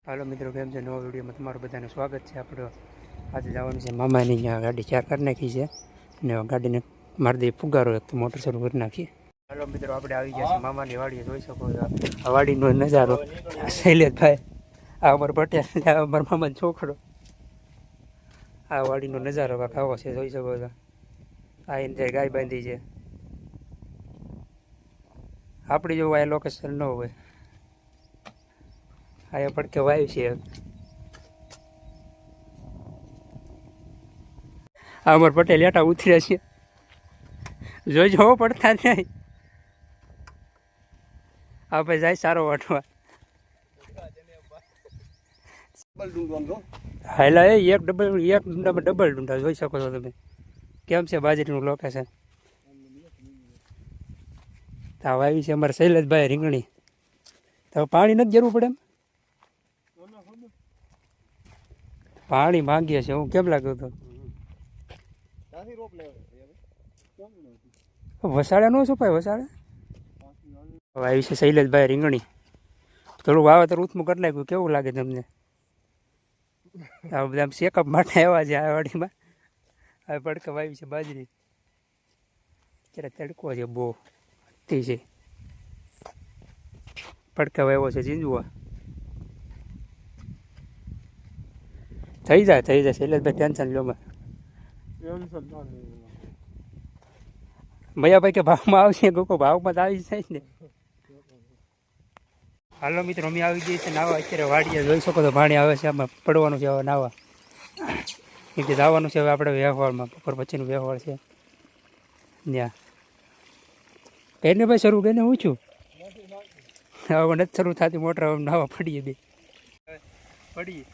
હાલો મિત્રો, કેમ છે? નવા વિડીયોમાં તમારું બધાને સ્વાગત છે. આપણે આજે જવાનું છે મામાની ત્યાં ગાડી ચાર કરી નાખી છે અને ગાડીને મારી દઈએ ફુગારો એક તો મોટર શરૂ કરી નાખીએ. હાલો મિત્રો, આપણે આવી ગયા છે મામાની વાડીએ. જોઈ શકો છો આ વાડીનો નજારો. શૈલેષભાઈ, આ અમારો પટેલ, આ અમારો મામાનો છોકરો. આ વાડીનો નજારો આવો છે, જોઈ શકો છો. આ એને ગાય બાંધી છે. આપણી જેવું આ લોકેશન ન હોય. આ પડકે વાયુ છે. આ અમર પટેલ એટા ઉતર્યા છે, જોઈ જવો પડતા નહીં. આ ભાઈ જાય સારો વાટવા. હાલા એક ડબલ ડુંડા જોઈ શકો છો તમે. કેમ છે બાજરીનું લોકેશન? આ વાવી છે અમારે શૈલેષભાઈ રીંગણી. તો પાણી નથી જરૂર પડે એમ? પાણી માંગીએ છે. હું કેમ લાગ્યો હતો? વસાડે ન છુપાય, વસાડે. આવી છે શૈલેષભાઈ રીંગણી. થોડું વાવેતર ઉથમું કરી નાખ્યું. કેવું લાગે તમને? આ બધા ચેકઅપ માટે આવ્યા છે આ વાડીમાં. હવે પડકે વાવી છે બાજરી. ત્યારે તડકો છે બહુ અતિ છે. પડકે વાવ્યો છે ઝીંઝુઆ. થઈ જાય શૈલેષભાઈ, ટેન્શન લો. ભૈયાભાઈ કે ભાવમાં આવશે, કોઈ ભાવમાં તો આવી જાય ને. હાલો મિત્રો, અમે આવી ગઈ છે નાવા. અત્યારે વાડીએ જોઈ શકો તો પાણી આવે છે. આમાં પડવાનું છે હવે નાવા. કેમ કે જવાનું છે હવે આપણે વ્યવહારમાં. બપોર પછીનું વ્યવહાર છે ત્યાં. કઈને ભાઈ શરૂ કરીને હું છું. હવે નથી શરૂ થતી મોટર. હવે નાવા પડીએ બે પડીએ.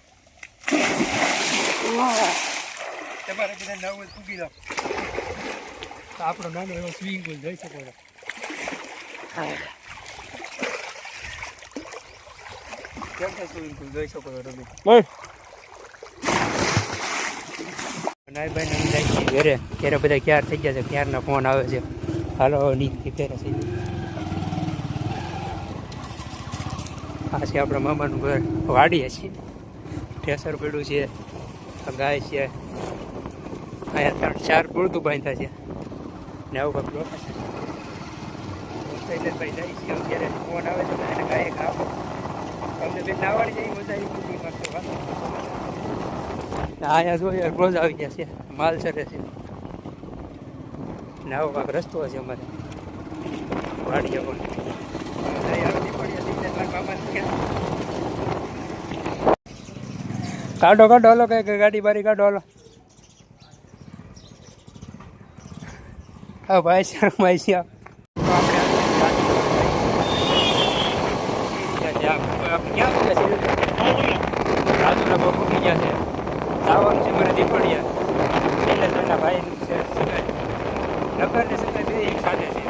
તમારે બધા નવું પૂગી જાઓ. આપણો નાનો એવો સ્વિમિંગ પુલ જોઈ શકો છો. કેમ છે સ્વિમિંગ પુલ જોઈ શકો છો તમે. નાઈભાઈ જાય છે ઘરે. ઘરે બધા ક્યાર થઈ ગયા છે. ક્યારના ફોન આવે છે. હાલો નીકળી પહેરે છે. આ છે આપણા મામાનું ઘર. વાડીએ છીએ. ઠેસર પડ્યું છે. ગાય છે. અહીંયા 3-4 પૂરતું બાંધ્યા છે ને આવું કંઈક લોકેશન. શૈલેષભાઈ જાય છે. અત્યારે ફોન આવે છે એને ગાય ખાવ તમને બે નાવાડી જાય મજા આવી પૂરી કરતો. અહીંયા જોઈએ રોજ આવી ગયા છે. માલ સરે છે ને આવો કાંક રસ્તો છે અમારે વાડીએ પણ. કાઢો હાલો, કઈ ગાડી બારી કાઢો હાલો. હા ભાઈ શરમાઈ છે. રાજુના બહુ ફૂટી ગયા છે. જવાનું છે મને દીપડિયા. શૈલેષભાઈના ભાઈનું છે નગર ને સગા બે એક સાથે છે.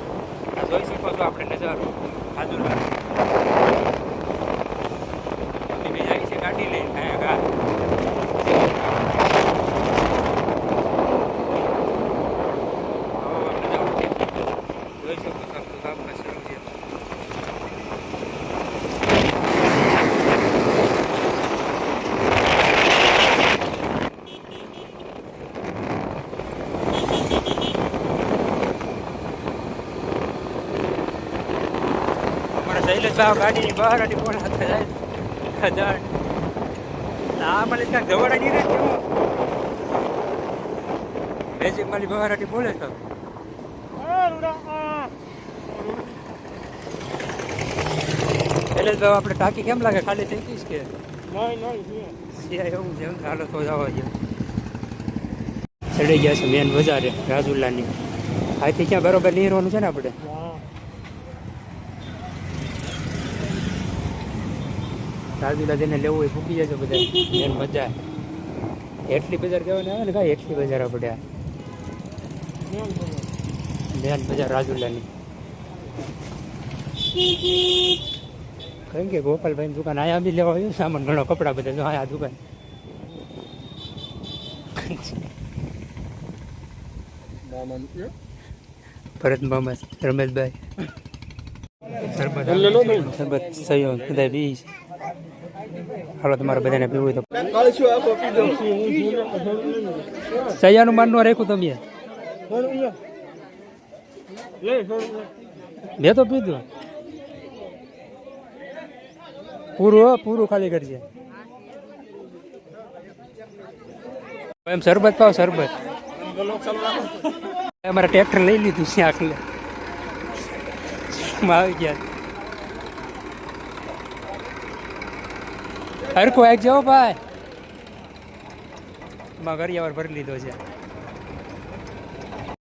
જોઈ શકો છો આપણે નજારો રાજુના. જાય છે ગાડી લઈને. શૈલેષભાઈ ગાડીની બહાર આટી કોણ હાથે જાય. આ મને ક્યાંક જવાડા નહીં રહે. બેઝિક મારી બહાર આટી બોલે તો. શૈલેષભાઈ આપણે ટાંકી કેમ લાગે? ખાલી થઈ ગઈ કે એવું છે? હાલો તો જવા દે. ચડી ગયા છે મેન બજારે રાજુલાની. અહીંથી ક્યાં બરોબર નીરવાનું છે ને આપણે. રાજુલા જેને લેવું હોય ફૂકી જાય છે બધા. મેન બજાર એટલી બજાર કહેવાને આવે ને કાંઈ. એટલી બજાર આપણે મેન બજાર રાજુલાની. કઈ કે ગોપાલભાઈની દુકાન અહીંયા બી લેવા આવ્યું સામાન ઘણો કપડાં બધા. જો આ દુકાન ભરત મામા, રમેશભાઈ શરબત સહયોગ બધા બી હાલો તમારે બધાને પીવું હોય તો સૈયાનું માનનું રાખ્યું તમે મેં તો પીધું પૂરું ખાલી કરજે એમ શરબત પાવ શરબત અમારે ટ્રેક્ટર લઈ લીધું છે આખલે આવી ગયા હરખું આવી જાઓ ભાઈ માં ઘરિયાવાર ભરી લીધો છે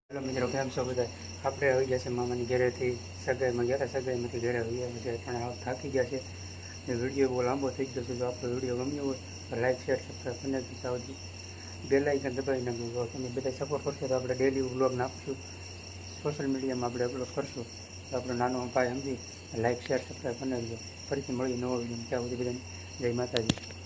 હેલો મિત્રો કેમ છો બધા આપણે આવી ગયા છે મામાની ઘરેથી સગાઈમાં ગયા સગાઈમાંથી ઘરે આવી ગયા છે પણ હાવ થાકી ગયા છે વિડીયો બહુ લાંબો થઈ ગયો છે જો આપણો વિડીયો ગમ્યો હોય તો લાઈક શેર સબસ્ક્રાઈબ કરી નાખજો સાવજી બેલ આઇકન દબાવી નાખજો તમે બધા સપોર્ટ કરશો તો આપણે ડેલી વ્લોગ નાખશું સોશિયલ મીડિયામાં આપણે અપલોડ કરશું તો આપણો નાનો ઉપાય સમજી લાઈક શેર સબસ્ક્રાઈબ કરી નાખજો ફરીથી મળી નવો વિડીયો ત્યાં સુધી બધાને જય માતાજી